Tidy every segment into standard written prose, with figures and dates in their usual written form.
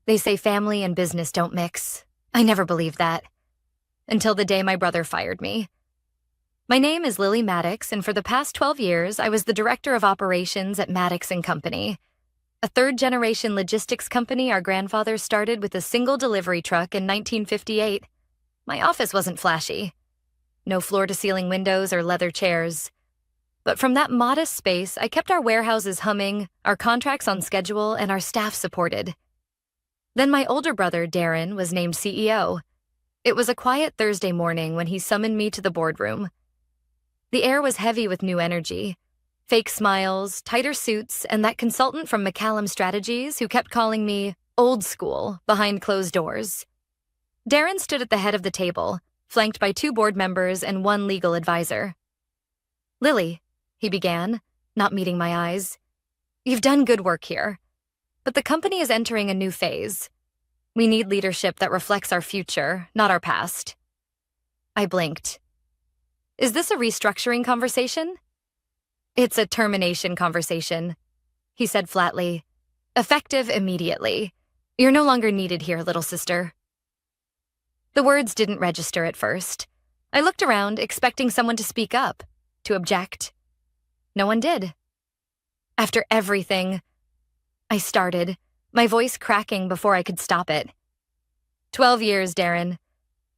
They say family and business don't mix. I never believed that. Until the day my brother fired me. My name is Lily Maddox, and for the past 12 years, I was the director of operations at Maddox Company, a third-generation logistics company our grandfather started with a single delivery truck in 1958. My office wasn't flashy. No floor-to-ceiling windows or leather chairs. But from that modest space, I kept our warehouses humming, our contracts on schedule, and our staff supported. Then my older brother, Darren, was named CEO. It was a quiet Thursday morning when he summoned me to the boardroom. The air was heavy with new energy. Fake smiles, tighter suits, and that consultant from McCallum Strategies who kept calling me old school behind closed doors. Darren stood at the head of the table, flanked by 2 board members and 1 legal advisor. "Lily," he began, not meeting my eyes, "you've done good work here. But the company is entering a new phase. We need leadership that reflects our future, not our past." I blinked. "Is this a restructuring conversation?" "It's a termination conversation," he said flatly. "Effective immediately. You're no longer needed here, little sister." The words didn't register at first. I looked around, expecting someone to speak up, to object. No one did. "After everything," I started, my voice cracking before I could stop it. 12 years, Darren.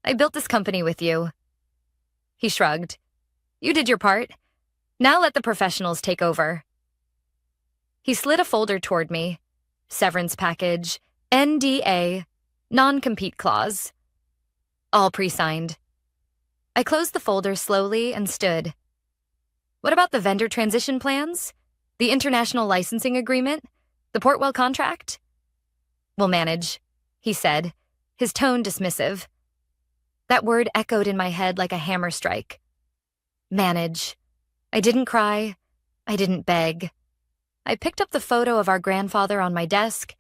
I built this company with you." He shrugged. "You did your part. Now let the professionals take over." He slid a folder toward me. Severance package, NDA, non-compete clause. All pre-signed. I closed the folder slowly and stood. "What about the vendor transition plans? The international licensing agreement? The Portwell contract?" "We'll manage," he said, his tone dismissive. That word echoed in my head like a hammer strike. Manage. I didn't cry. I didn't beg. I picked up the photo of our grandfather on my desk,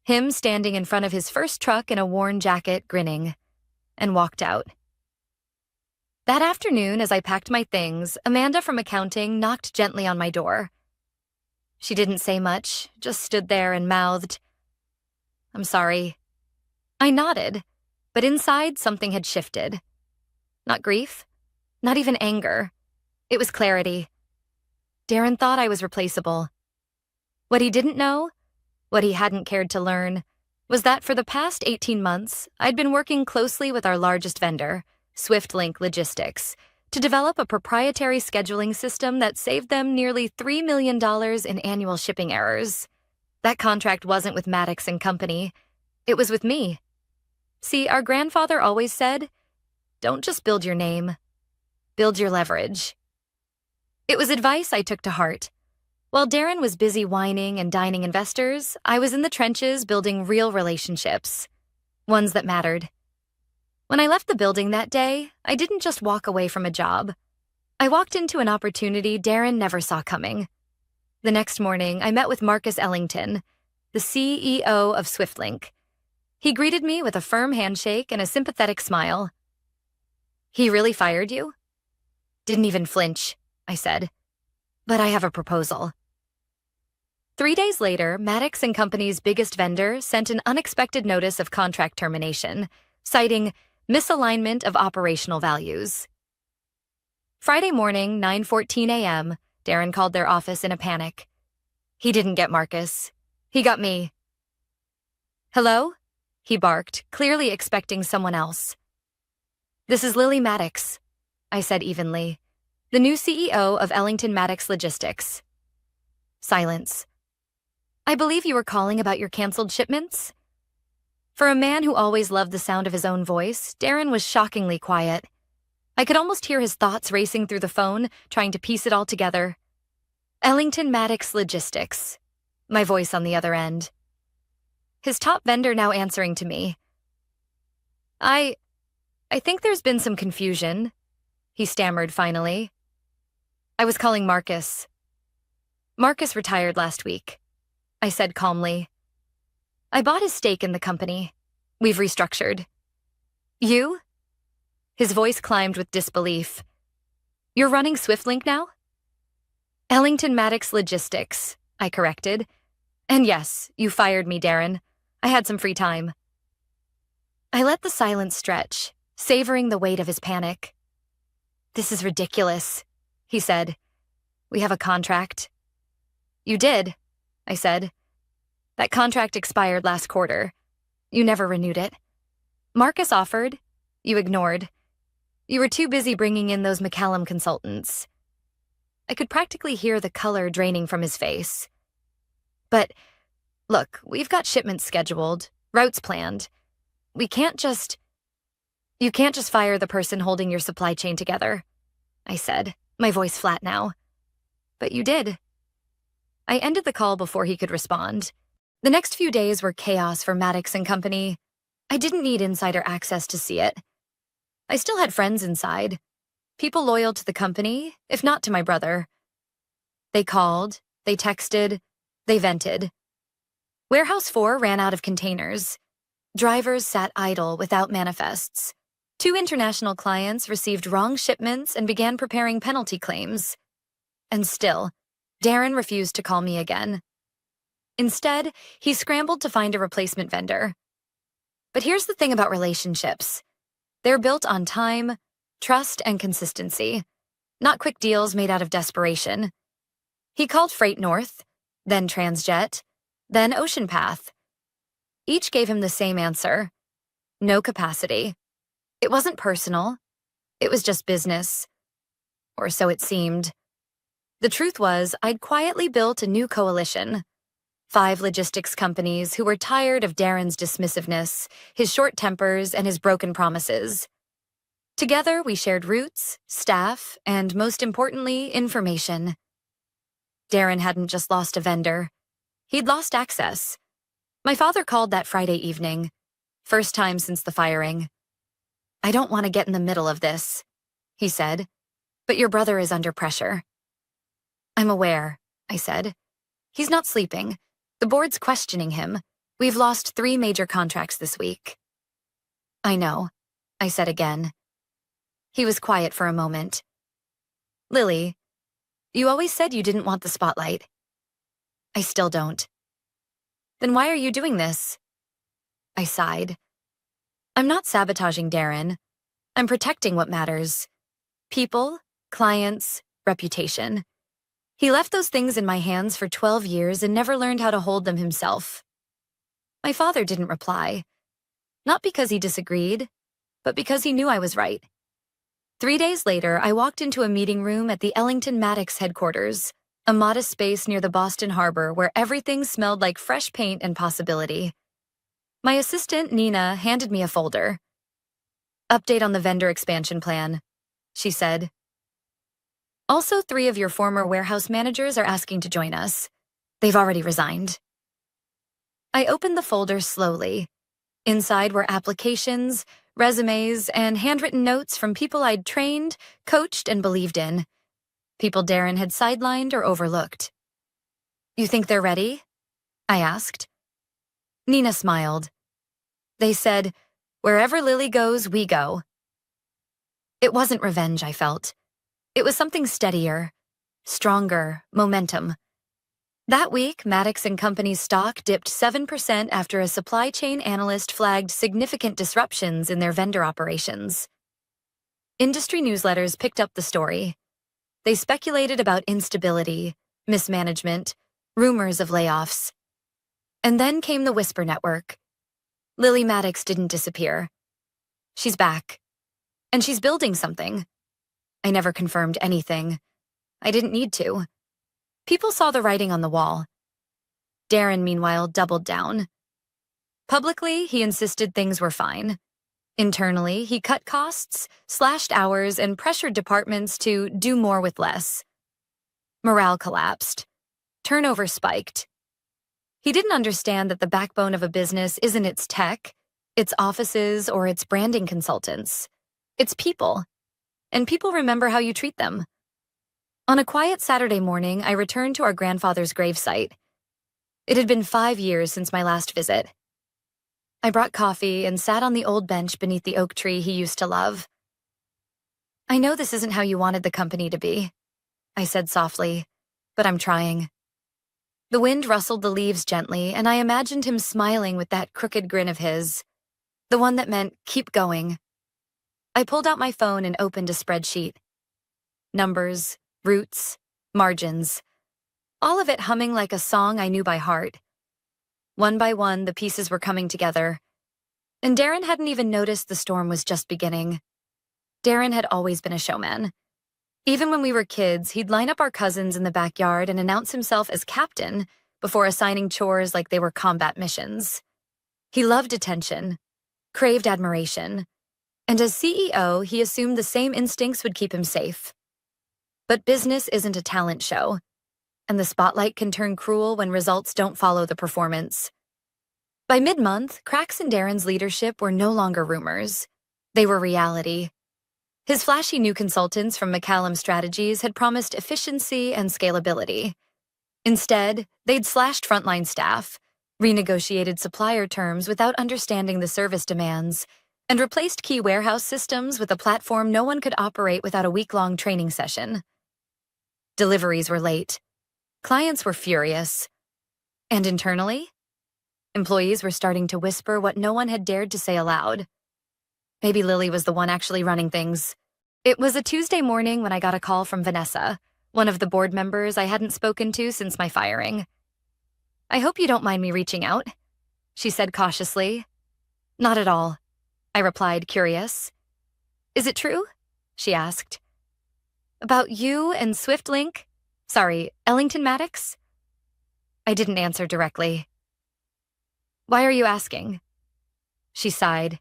him standing in front of his first truck in a worn jacket, grinning, and walked out. That afternoon, as I packed my things, Amanda from accounting knocked gently on my door. She didn't say much, just stood there and mouthed, "I'm sorry." I nodded, but inside something had shifted. Not grief, not even anger. It was clarity. Darren thought I was replaceable. What he didn't know, what he hadn't cared to learn, was that for the past 18 months, I'd been working closely with our largest vendor, SwiftLink Logistics, to develop a proprietary scheduling system that saved them nearly $3 million in annual shipping errors. That contract wasn't with Maddox Company. It was with me. See, our grandfather always said, "Don't just build your name. Build your leverage." It was advice I took to heart. While Darren was busy whining and dining investors, I was in the trenches building real relationships, ones that mattered. When I left the building that day, I didn't just walk away from a job. I walked into an opportunity Darren never saw coming. The next morning, I met with Marcus Ellington, the CEO of SwiftLink. He greeted me with a firm handshake and a sympathetic smile. "He really fired you?" "Didn't even flinch," I said. "But I have a proposal." 3 days later, Maddox Company's biggest vendor sent an unexpected notice of contract termination, citing misalignment of operational values. Friday morning, 9:14 a.m., Darren called their office in a panic. He didn't get Marcus. He got me. "Hello?" he barked, clearly expecting someone else. "This is Lily Maddox," I said evenly, "the new CEO of Ellington Maddox Logistics." Silence. "I believe you were calling about your canceled shipments?" For a man who always loved the sound of his own voice, Darren was shockingly quiet. I could almost hear his thoughts racing through the phone, trying to piece it all together. Ellington Maddox Logistics. My voice on the other end. His top vendor now answering to me. I think there's been some confusion," he stammered finally. "I was calling Marcus." "Marcus retired last week," I said calmly. "I bought his stake in the company. We've restructured." "You?" His voice climbed with disbelief. "You're running SwiftLink now?" "Ellington Maddox Logistics," I corrected. "And yes, you fired me, Darren. I had some free time. I let the silence stretch, savoring the weight of his panic. This is ridiculous, he said. We have a contract. You did, I said. That contract expired last quarter. You never renewed it. Marcus offered. You ignored. You were too busy bringing in those McCallum consultants. I could practically hear the color draining from his face. But, look, we've got shipments scheduled, routes planned. You can't just fire the person holding your supply chain together, I said, my voice flat now. But you did. I ended the call before he could respond. The next few days were chaos for Maddox and Company. I didn't need insider access to see it. I still had friends inside, people loyal to the company, if not to my brother. They called, they texted, they vented. Warehouse 4 ran out of containers. Drivers sat idle without manifests. 2 international clients received wrong shipments and began preparing penalty claims. And still, Darren refused to call me again. Instead, he scrambled to find a replacement vendor. But here's the thing about relationships. They're built on time, trust, and consistency, not quick deals made out of desperation. He called Freight North, then Transjet, then Ocean Path. Each gave him the same answer: no capacity. It wasn't personal. It was just business. Or so it seemed. The truth was, I'd quietly built a new coalition. 5 logistics companies who were tired of Darren's dismissiveness, his short tempers, and his broken promises. Together, we shared routes, staff, and most importantly, information. Darren hadn't just lost a vendor. He'd lost access. My father called that Friday evening, first time since the firing. I don't want to get in the middle of this, he said, but your brother is under pressure. I'm aware, I said. He's not sleeping. The board's questioning him. We've lost 3 major contracts this week. I know, I said again. He was quiet for a moment. Lily, you always said you didn't want the spotlight. I still don't. Then why are you doing this? I sighed. I'm not sabotaging Darren. I'm protecting what matters. People, clients, reputation. He left those things in my hands for 12 years and never learned how to hold them himself. My father didn't reply. Not because he disagreed, but because he knew I was right. 3 days later, I walked into a meeting room at the Ellington Maddox headquarters, a modest space near the Boston Harbor where everything smelled like fresh paint and possibility. My assistant, Nina, handed me a folder. Update on the vendor expansion plan, she said. Also, 3 of your former warehouse managers are asking to join us. They've already resigned. I opened the folder slowly. Inside were applications, resumes, and handwritten notes from people I'd trained, coached, and believed in. People Darren had sidelined or overlooked. You think they're ready? I asked. Nina smiled. They said, wherever Lily goes, we go. It wasn't revenge, I felt. It was something steadier, stronger, momentum. That week, Maddox & Company's stock dipped 7% after a supply chain analyst flagged significant disruptions in their vendor operations. Industry newsletters picked up the story. They speculated about instability, mismanagement, rumors of layoffs. And then came the Whisper Network. Lily Maddox didn't disappear. She's back. And she's building something. I never confirmed anything. I didn't need to. People saw the writing on the wall. Darren, meanwhile, doubled down. Publicly, he insisted things were fine. Internally, he cut costs, slashed hours, and pressured departments to do more with less. Morale collapsed. Turnover spiked. He didn't understand that the backbone of a business isn't its tech, its offices, or its branding consultants. It's people. And people remember how you treat them. On a quiet Saturday morning, I returned to our grandfather's gravesite. It had been 5 years since my last visit. I brought coffee and sat on the old bench beneath the oak tree he used to love. I know this isn't how you wanted the company to be, I said softly, but I'm trying. The wind rustled the leaves gently, and I imagined him smiling with that crooked grin of his, the one that meant keep going. I pulled out my phone and opened a spreadsheet. Numbers, routes, margins, all of it humming like a song I knew by heart. One by one, the pieces were coming together. And Darren hadn't even noticed the storm was just beginning. Darren had always been a showman. Even when we were kids, he'd line up our cousins in the backyard and announce himself as captain before assigning chores like they were combat missions. He loved attention, craved admiration, and as CEO, he assumed the same instincts would keep him safe. But business isn't a talent show, and the spotlight can turn cruel when results don't follow the performance. By mid-month, cracks in Darren's leadership were no longer rumors. They were reality. His flashy new consultants from McCallum Strategies had promised efficiency and scalability. Instead, they'd slashed frontline staff, renegotiated supplier terms without understanding the service demands, and replaced key warehouse systems with a platform no one could operate without a week-long training session. Deliveries were late. Clients were furious. And internally, employees were starting to whisper what no one had dared to say aloud. Maybe Lily was the one actually running things. It was a Tuesday morning when I got a call from Vanessa, one of the board members I hadn't spoken to since my firing. "I hope you don't mind me reaching out," she said cautiously. "Not at all," I replied, curious. "Is it true?" she asked. "About you and Ellington Maddox?" I didn't answer directly. "Why are you asking?" She sighed.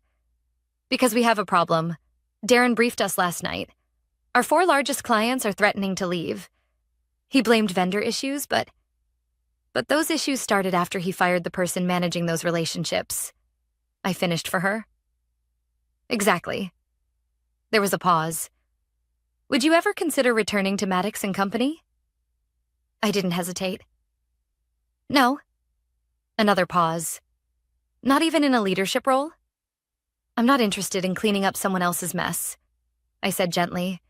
"Because we have a problem. Darren briefed us last night. Our 4 largest clients are threatening to leave. He blamed vendor issues, but those issues started after he fired the person managing those relationships." I finished for her. "Exactly." There was a pause. "Would you ever consider returning to Maddox Company?" I didn't hesitate. "No." Another pause. "Not even in a leadership role?" "I'm not interested in cleaning up someone else's mess," I said gently,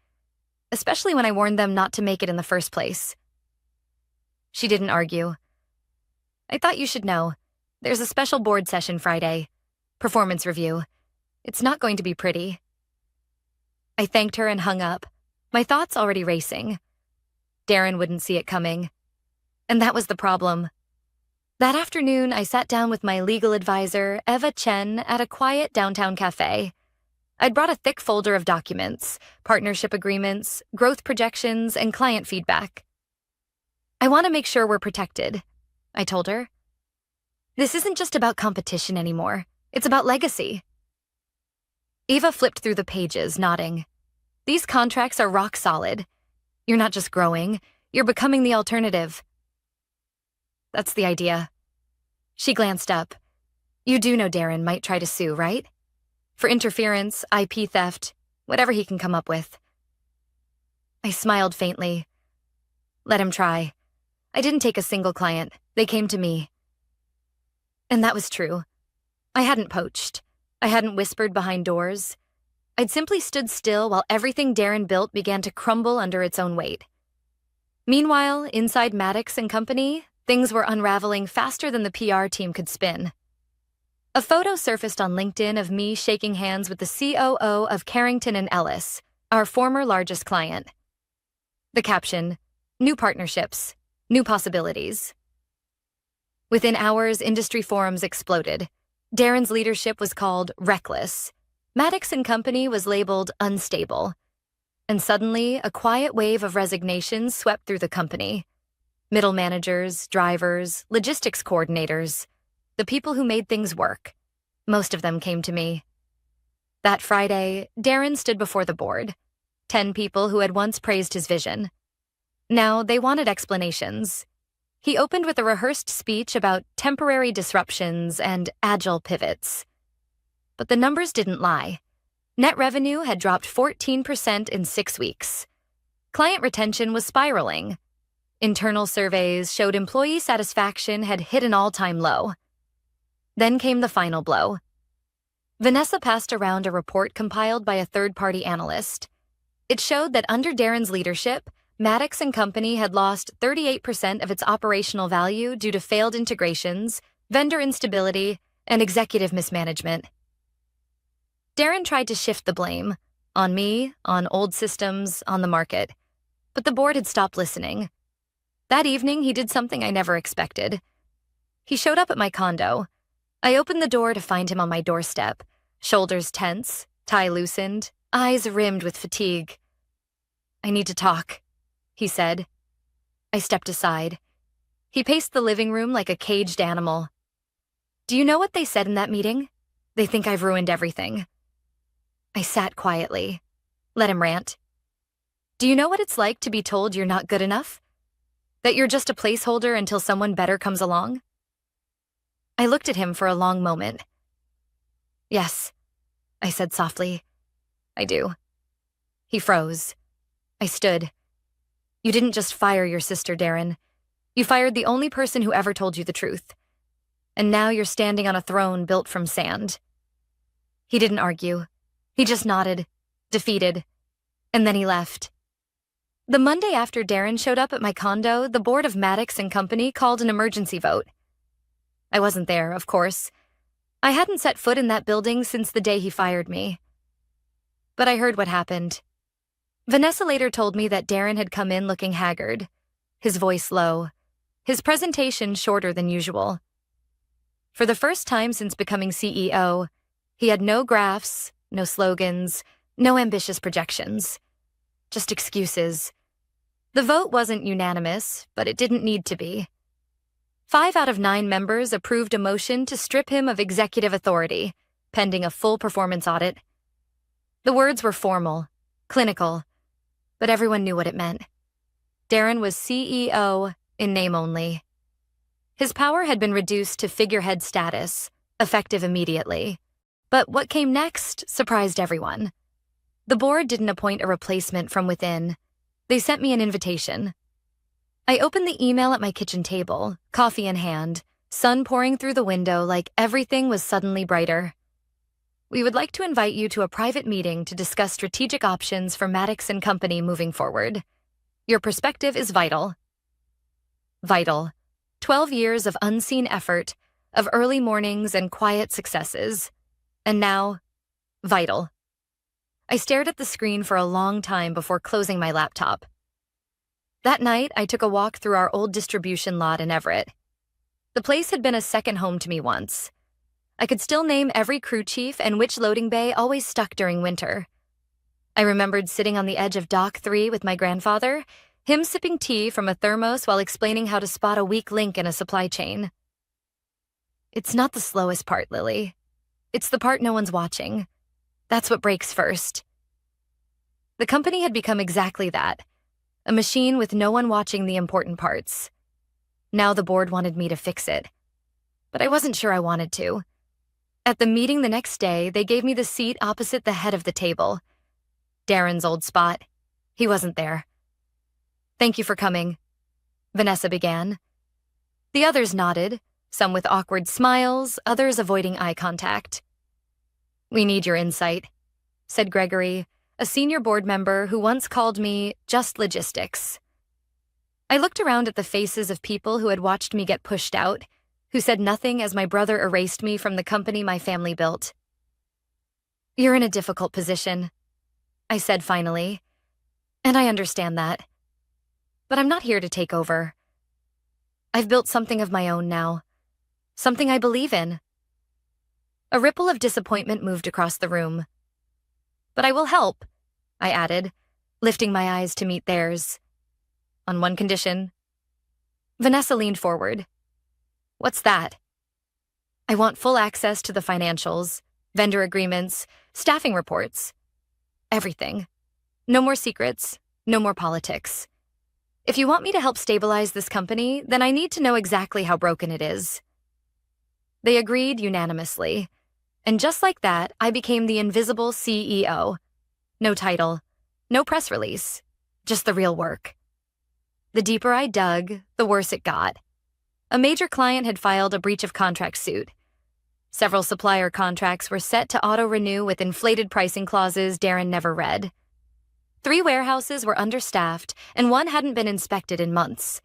especially when I warned them not to make it in the first place. She didn't argue. "I thought you should know. There's a special board session Friday. Performance review. It's not going to be pretty." I thanked her and hung up, my thoughts already racing. Darren wouldn't see it coming. And that was the problem. That afternoon, I sat down with my legal advisor, Eva Chen, at a quiet downtown cafe. I'd brought a thick folder of documents, partnership agreements, growth projections, and client feedback. "I want to make sure we're protected," I told her. "This isn't just about competition anymore. It's about legacy." Eva flipped through the pages, nodding. "These contracts are rock solid. You're not just growing, you're becoming the alternative." "That's the idea." She glanced up. "You do know Darren might try to sue, right? For interference, IP theft, whatever he can come up with." I smiled faintly. "Let him try. I didn't take a single client. They came to me." And that was true. I hadn't poached. I hadn't whispered behind doors. I'd simply stood still while everything Darren built began to crumble under its own weight. Meanwhile, inside Maddox Company, things were unraveling faster than the PR team could spin. A photo surfaced on LinkedIn of me shaking hands with the COO of Carrington and Ellis, our former largest client. The caption, "New partnerships, new possibilities." Within hours, industry forums exploded. Darren's leadership was called reckless. Maddox Company was labeled unstable. And suddenly, a quiet wave of resignations swept through the company. Middle managers, drivers, logistics coordinators, the people who made things work. Most of them came to me. That Friday, Darren stood before the board. 10 people who had once praised his vision. Now they wanted explanations. He opened with a rehearsed speech about temporary disruptions and agile pivots. But the numbers didn't lie. Net revenue had dropped 14% in 6 weeks. Client retention was spiraling. Internal surveys showed employee satisfaction had hit an all-time low. Then came the final blow. Vanessa passed around a report compiled by a third-party analyst. It showed that under Darren's leadership, Maddox and Company had lost 38% of its operational value due to failed integrations, vendor instability, and executive mismanagement. Darren tried to shift the blame on me, on old systems, on the market, but the board had stopped listening. That evening, he did something I never expected. He showed up at my condo. I opened the door to find him on my doorstep, shoulders tense, tie loosened, eyes rimmed with fatigue. "I need to talk," he said. I stepped aside. He paced the living room like a caged animal. "Do you know what they said in that meeting? They think I've ruined everything." I sat quietly. Let him rant. "Do you know what it's like to be told you're not good enough? That you're just a placeholder until someone better comes along?" I looked at him for a long moment. "Yes," I said softly. "I do." He froze. I stood. "You didn't just fire your sister, Darren. You fired the only person who ever told you the truth. And now you're standing on a throne built from sand." He didn't argue. He just nodded, defeated, and then he left. The Monday after Darren showed up at my condo, the board of Maddox and Company called an emergency vote. I wasn't there, of course. I hadn't set foot in that building since the day he fired me. But I heard what happened. Vanessa later told me that Darren had come in looking haggard, his voice low, his presentation shorter than usual. For the first time since becoming CEO, he had no graphs, no slogans, no ambitious projections. Just excuses. The vote wasn't unanimous, but it didn't need to be. 5 out of 9 members approved a motion to strip him of executive authority, pending a full performance audit. The words were formal, clinical, but everyone knew what it meant. Darren was CEO in name only. His power had been reduced to figurehead status, effective immediately. But what came next surprised everyone. The board didn't appoint a replacement from within. They sent me an invitation. I opened the email at my kitchen table, coffee in hand, sun pouring through the window like everything was suddenly brighter. "We would like to invite you to a private meeting to discuss strategic options for Maddox and Company moving forward. Your perspective is vital." Vital. 12 years of unseen effort, of early mornings and quiet successes. And now, vital. I stared at the screen for a long time before closing my laptop. That night, I took a walk through our old distribution lot in Everett. The place had been a second home to me once. I could still name every crew chief and which loading bay always stuck during winter. I remembered sitting on the edge of Dock 3 with my grandfather, him sipping tea from a thermos while explaining how to spot a weak link in a supply chain. It's not the slowest part, Lily. It's the part no one's watching. That's what breaks first. The company had become exactly that, a machine with no one watching the important parts. Now the board wanted me to fix it. But I wasn't sure I wanted to. At the meeting the next day, they gave me the seat opposite the head of the table. Darren's old spot. He wasn't there. "Thank you for coming," Vanessa began. The others nodded, some with awkward smiles, others avoiding eye contact. "We need your insight," said Gregory, a senior board member who once called me just logistics. I looked around at the faces of people who had watched me get pushed out, who said nothing as my brother erased me from the company my family built. "You're in a difficult position," I said finally, "and I understand that. But I'm not here to take over. I've built something of my own now, something I believe in." A ripple of disappointment moved across the room. "But I will help," I added, lifting my eyes to meet theirs. "On one condition." Vanessa leaned forward. "What's that?" "I want full access to the financials, vendor agreements, staffing reports. Everything. No more secrets, no more politics. If you want me to help stabilize this company, then I need to know exactly how broken it is." They agreed unanimously. And just like that, I became the invisible CEO. No title, no press release, just the real work. The deeper I dug, the worse it got. A major client had filed a breach of contract suit. Several supplier contracts were set to auto-renew with inflated pricing clauses Darren never read. 3 warehouses were understaffed, and one hadn't been inspected in months.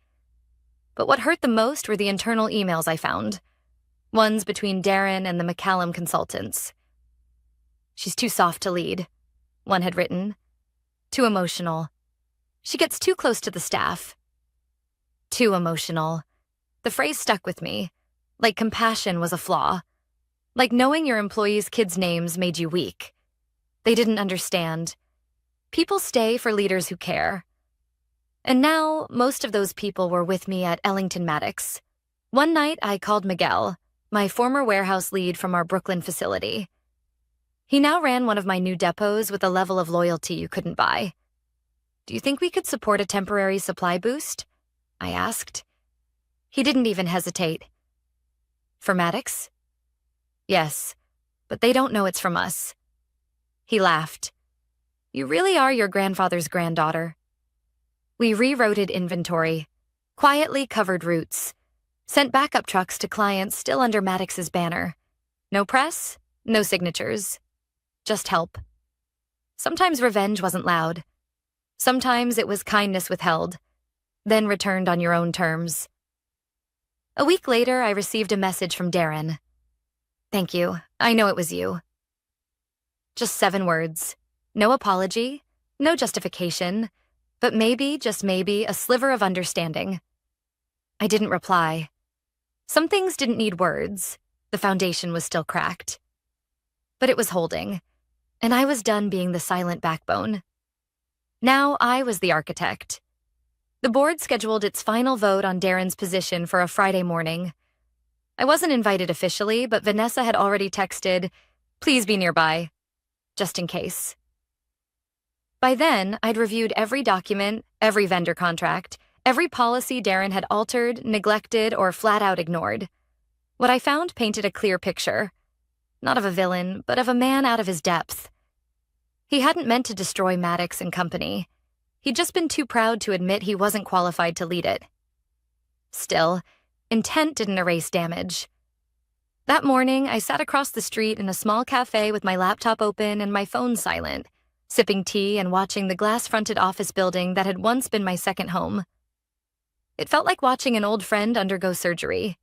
But what hurt the most were the internal emails I found, ones between Darren and the McCallum consultants. "She's too soft to lead," one had written. "Too emotional. She gets too close to the staff." Too emotional. The phrase stuck with me, like compassion was a flaw. Like knowing your employees' kids' names made you weak. They didn't understand. People stay for leaders who care. And now, most of those people were with me at Ellington Maddox. One night, I called Miguel, my former warehouse lead from our Brooklyn facility. He now ran one of my new depots with a level of loyalty you couldn't buy. "Do you think we could support a temporary supply boost?" I asked. He didn't even hesitate. "For Maddox?" "Yes, but they don't know it's from us." He laughed. "You really are your grandfather's granddaughter." We rerouted inventory, quietly covered routes, sent backup trucks to clients still under Maddox's banner. No press, no signatures, just help. Sometimes revenge wasn't loud. Sometimes it was kindness withheld, then returned on your own terms. A week later, I received a message from Darren. "Thank you. I know it was you." Just 7 words. No apology, no justification, but maybe, just maybe, a sliver of understanding. I didn't reply. Some things didn't need words. The foundation was still cracked. But it was holding, and I was done being the silent backbone. Now I was the architect. The board scheduled its final vote on Darren's position for a Friday morning. I wasn't invited officially, but Vanessa had already texted, "Please be nearby," just in case. By then, I'd reviewed every document, every vendor contract, every policy Darren had altered, neglected, or flat out ignored. What I found painted a clear picture. Not of a villain, but of a man out of his depth. He hadn't meant to destroy Maddox and company. He'd just been too proud to admit he wasn't qualified to lead it. Still, intent didn't erase damage. That morning, I sat across the street in a small cafe with my laptop open and my phone silent, sipping tea and watching the glass-fronted office building that had once been my second home. It felt like watching an old friend undergo surgery.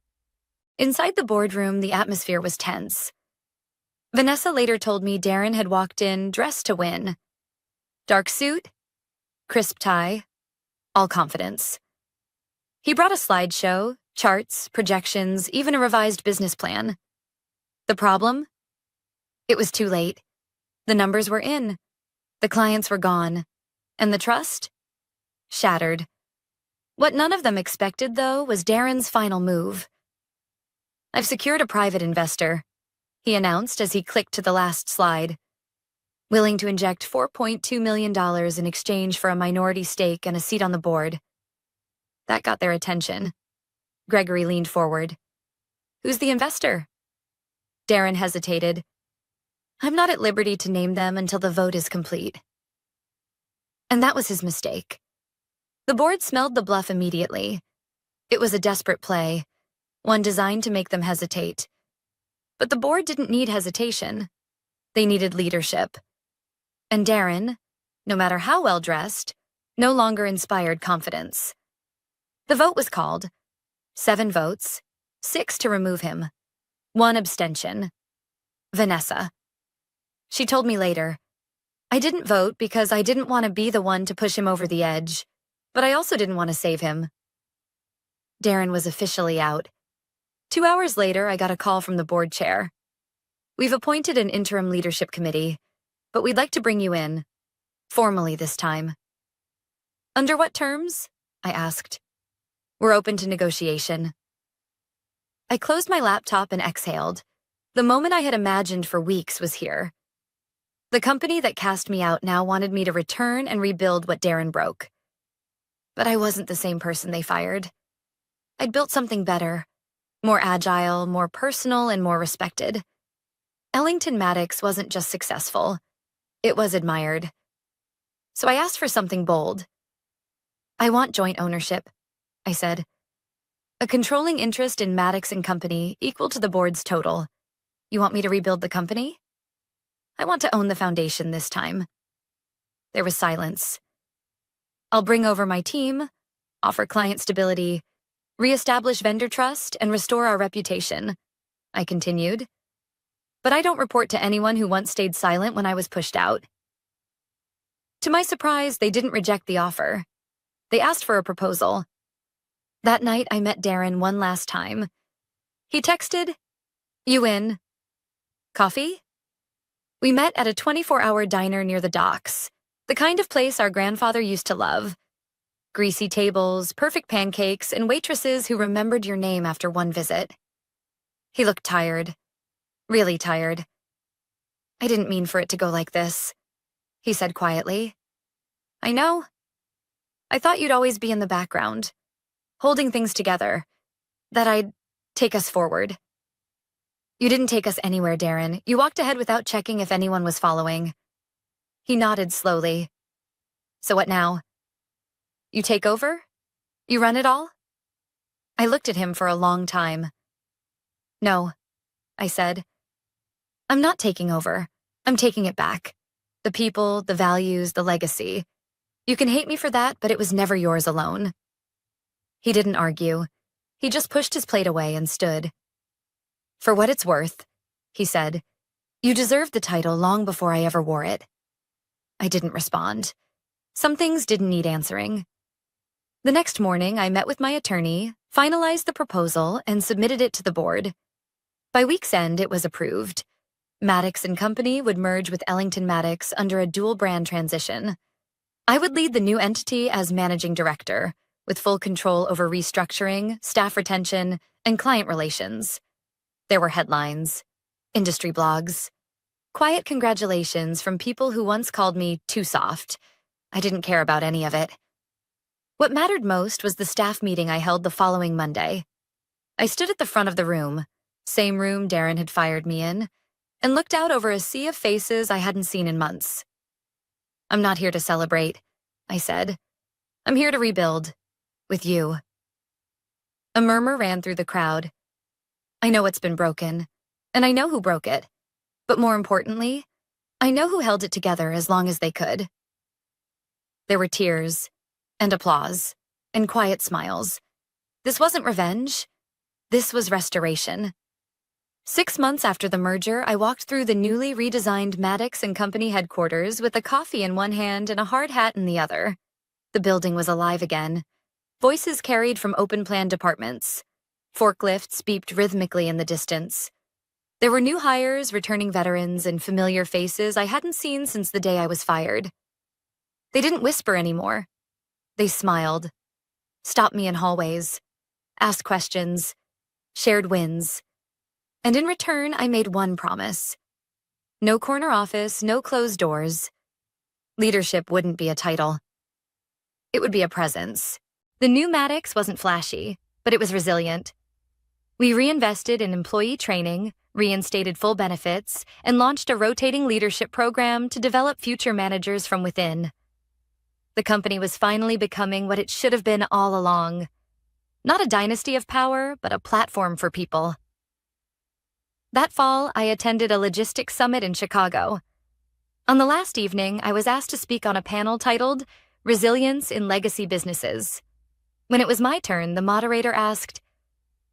Inside the boardroom, the atmosphere was tense. Vanessa later told me Darren had walked in dressed to win. Dark suit, crisp tie, all confidence. He brought a slideshow, charts, projections, even a revised business plan. The problem? It was too late. The numbers were in. The clients were gone. And the trust? Shattered. What none of them expected, though, was Darren's final move. "I've secured a private investor," he announced as he clicked to the last slide. "Willing to inject $4.2 million in exchange for a minority stake and a seat on the board." That got their attention. Gregory leaned forward. "Who's the investor?" Darren hesitated. "I'm not at liberty to name them until the vote is complete." And that was his mistake. The board smelled the bluff immediately. It was a desperate play, one designed to make them hesitate. But the board didn't need hesitation. They needed leadership. And Darren, no matter how well dressed, no longer inspired confidence. The vote was called. 7 votes, 6 to remove him. 1 abstention. Vanessa. She told me later, "I didn't vote because I didn't want to be the one to push him over the edge, but I also didn't want to save him." Darren was officially out. 2 hours later, I got a call from the board chair. "We've appointed an interim leadership committee, but we'd like to bring you in. Formally this time." "Under what terms?" I asked. "We're open to negotiation." I closed my laptop and exhaled. The moment I had imagined for weeks was here. The company that cast me out now wanted me to return and rebuild what Darren broke. But I wasn't the same person they fired. I'd built something better, more agile, more personal, and more respected. Ellington Maddox wasn't just successful. It was admired. So I asked for something bold. "I want joint ownership," I said. "A controlling interest in Maddox and Company equal to the board's total. You want me to rebuild the company? I want to own the foundation this time." There was silence. I'll bring over my team, offer client stability, reestablish vendor trust, and restore our reputation, I continued. But I don't report to anyone who once stayed silent when I was pushed out. To my surprise, they didn't reject the offer. They asked for a proposal. That night, I met Darren one last time. He texted, "You in? Coffee?" We met at a 24-hour diner near the docks, the kind of place our grandfather used to love. Greasy tables, perfect pancakes, and waitresses who remembered your name after one visit. He looked tired. Really tired. "I didn't mean for it to go like this," he said quietly. "I know. I thought you'd always be in the background, holding things together, that I'd take us forward." "You didn't take us anywhere, Darren. You walked ahead without checking if anyone was following." He nodded slowly. "So what now? You take over? You run it all?" I looked at him for a long time. "No," I said. "I'm not taking over. I'm taking it back. The people, the values, the legacy. You can hate me for that, but it was never yours alone." He didn't argue. He just pushed his plate away and stood. "For what it's worth," he said, "you deserved the title long before I ever wore it." I didn't respond. Some things didn't need answering. The next morning, I met with my attorney, finalized the proposal, and submitted it to the board. By week's end, it was approved. Maddox & Company would merge with Ellington Maddox under a dual-brand transition. I would lead the new entity as managing director, with full control over restructuring, staff retention, and client relations. There were headlines, industry blogs, quiet congratulations from people who once called me too soft. I didn't care about any of it. What mattered most was the staff meeting I held the following Monday. I stood at the front of the room, same room Darren had fired me in, and looked out over a sea of faces I hadn't seen in months. "I'm not here to celebrate," I said. "I'm here to rebuild. With you." A murmur ran through the crowd. I know it's been broken, and I know who broke it. But more importantly, I know who held it together as long as they could. There were tears, and applause, and quiet smiles. This wasn't revenge. This was restoration. 6 months after the merger, I walked through the newly redesigned Maddox & Company headquarters with a coffee in one hand and a hard hat in the other. The building was alive again. Voices carried from open-plan departments. Forklifts beeped rhythmically in the distance. There were new hires, returning veterans, and familiar faces I hadn't seen since the day I was fired. They didn't whisper anymore. They smiled, stopped me in hallways, asked questions, shared wins. And in return, I made one promise. No corner office, no closed doors. Leadership wouldn't be a title. It would be a presence. The new Maddox wasn't flashy, but it was resilient. We reinvested in employee training, reinstated full benefits, and launched a rotating leadership program to develop future managers from within. The company was finally becoming what it should have been all along. Not a dynasty of power, but a platform for people. That fall, I attended a logistics summit in Chicago. On the last evening, I was asked to speak on a panel titled Resilience in Legacy Businesses. When it was my turn, the moderator asked,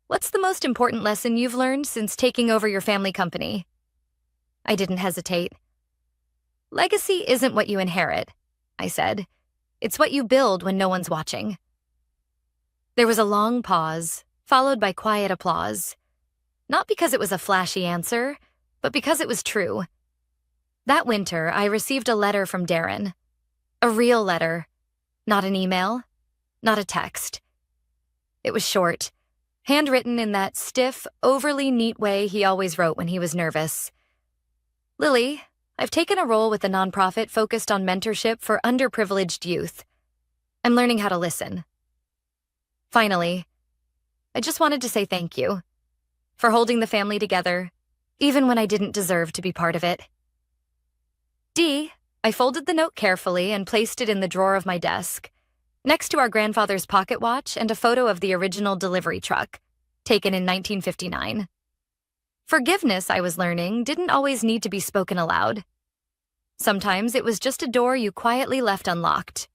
"What's the most important lesson you've learned since taking over your family company?" I didn't hesitate. "Legacy isn't what you inherit," I said. "It's what you build when no one's watching." There was a long pause, followed by quiet applause. Not because it was a flashy answer, but because it was true. That winter, I received a letter from Darren. A real letter. Not an email. Not a text. It was short, handwritten in that stiff, overly neat way he always wrote when he was nervous. "Lily, I've taken a role with a nonprofit focused on mentorship for underprivileged youth. I'm learning how to listen. Finally, I just wanted to say thank you for holding the family together, even when I didn't deserve to be part of it." I folded the note carefully and placed it in the drawer of my desk, next to our grandfather's pocket watch and a photo of the original delivery truck, taken in 1959. Forgiveness, I was learning, didn't always need to be spoken aloud. Sometimes it was just a door you quietly left unlocked.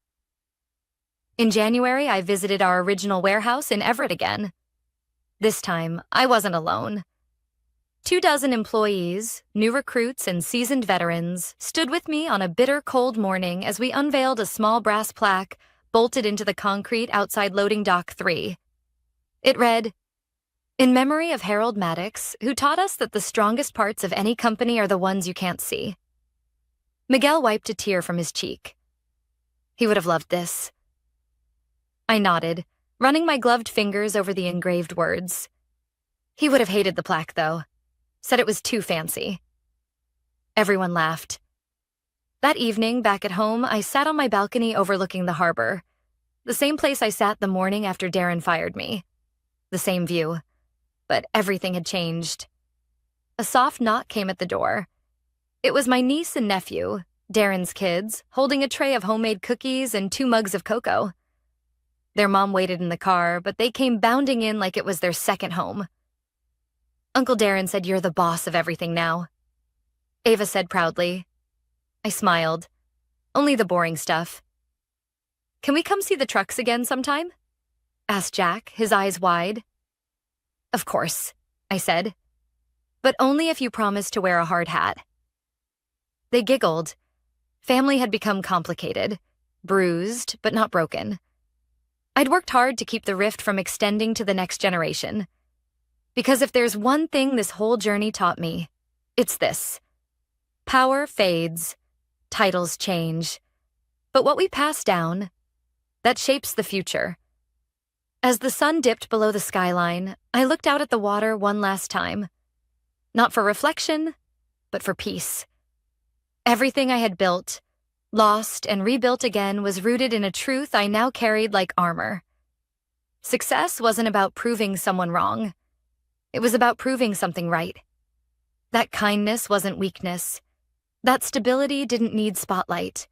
In January, I visited our original warehouse in Everett again. This time, I wasn't alone. 24 employees, new recruits, and seasoned veterans stood with me on a bitter cold morning as we unveiled a small brass plaque bolted into the concrete outside loading dock 3. It read, "In memory of Harold Maddox, who taught us that the strongest parts of any company are the ones you can't see." Miguel wiped a tear from his cheek. He would have loved this. I nodded, running my gloved fingers over the engraved words. He would have hated the plaque, though. Said it was too fancy. Everyone laughed. That evening, back at home, I sat on my balcony overlooking the harbor. The same place I sat the morning after Darren fired me. The same view. But everything had changed. A soft knock came at the door. It was my niece and nephew, Darren's kids, holding a tray of homemade cookies and 2 mugs of cocoa. Their mom waited in the car, but they came bounding in like it was their second home. "Uncle Darren said you're the boss of everything now," Ava said proudly. I smiled. "Only the boring stuff." "Can we come see the trucks again sometime?" asked Jack, his eyes wide. "Of course," I said. "But only if you promise to wear a hard hat." They giggled. Family had become complicated, bruised, but not broken. I'd worked hard to keep the rift from extending to the next generation. Because if there's one thing this whole journey taught me, it's this. Power fades, titles change, but what we pass down, that shapes the future. As the sun dipped below the skyline, I looked out at the water one last time. Not for reflection, but for peace. Everything I had built, lost, and rebuilt again was rooted in a truth I now carried like armor. Success wasn't about proving someone wrong. It was about proving something right. That kindness wasn't weakness. That stability didn't need spotlight.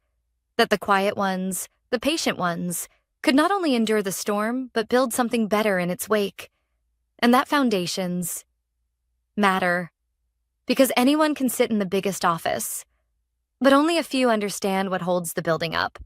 That the quiet ones, the patient ones, could not only endure the storm, but build something better in its wake. And that foundations matter. Because anyone can sit in the biggest office, but only a few understand what holds the building up.